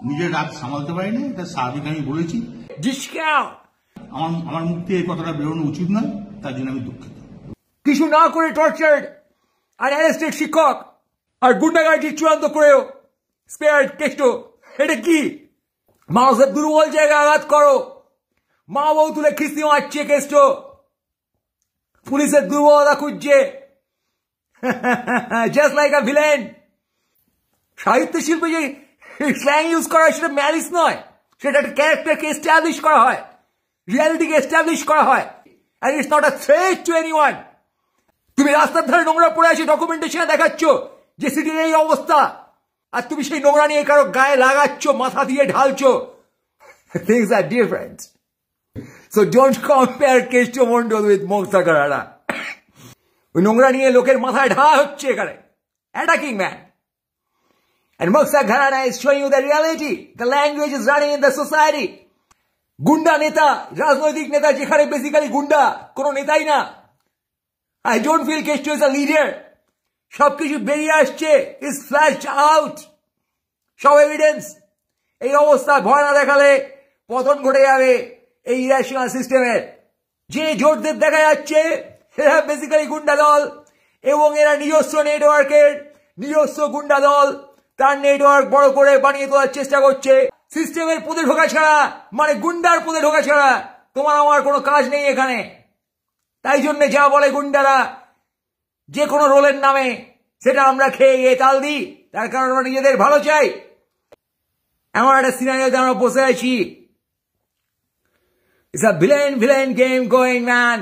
নিজের রাগ সামালতে পারি না, এটা স্বাভাবিক, আমি বলেছি। আমার মুখ থেকে এই কথাটা বেরোনো উচিত নয়, তার জন্য আমি দুঃখিত। কিছু না করে টর্চার্ড আর অ্যারেস্টেড শিক্ষক আর গুন্ডাগার্জি চূড়ান্ত করেও স্পেয়ার্ড কেষ্ট, এটা কি? মানুষের দুর্বল জায়গায় আঘাত করো, মা বউ তুলে খিস্তি মারছে কেষ্ট, পুলিশের দুর্বলতা খুঁজছে, জাস্ট লাইক আ ভিলেন। সাহিত্য শিল্পে যে স্ল্যাং ইউজ করা হয় সেটা ম্যালিস নয়, সেটা একটা ক্যারেক্টারকে এস্টাবলিশ করা হয়, রিয়ালিটিকে এস্টাবলিশ করা হয়, and it's not a threat to anyone. তুমি রাস্তার ধারে নোংরা পড়ে আছো, ডকুমেন্টেশনে দেখাচ্ছ যে সিটির এই অবস্থা, আর তুমি সেই নোংরা নিয়ে কারো গায়ে লাগাচ্ছ, মাথা দিয়ে ঢালছো। Things are different. So don't compare Kesto Mondol with Moksa Gharana. ওই নোংরা নিয়ে লোকের মাথায় ঢালা হচ্ছে এখানে, attacking man. And Moksa Gharana is showing you the reality. The language is running in the society. গুন্ডা নেতা, রাজনৈতিক নেতা যেখানে বেসিক্যালি গুন্ডা, কোন নেতাই না। I don't feel Kesto is a leader. সবকিছু বেরিয়ে আসছে, is flashed out. সব এভিডেন্স। এই অবস্থা ভয় না দেখালে পতন ঘটে যাবে এই ইরেশনাল সিস্টেমের। যে জোটদের দেখা যাচ্ছে এরা বেসিক্যালি গুন্ডা দল, এবং এরা নিজস্ব নেটওয়ার্কের নিজস্ব গুন্ডা দল, তার নেটওয়ার্ক বড় করে বানিয়ে তোলার চেষ্টা করছে। সিস্টেমের পদে ঢোকা ছাড়া, মানে গুন্ডার পদে ঢোকা ছাড়া তোমার আমার কোনো কাজ নেই এখানে। তাই জন্য যা বলে গুন্ডারা যে কোনো রোলের নামে, সেটা আমরা খেয়ে গিয়ে তাল দিই, তার কারণ আমরা নিজেদের ভালো চাই। এমন একটা সিনারিওতে আমরা বসে আছি। It's a villain game going, man.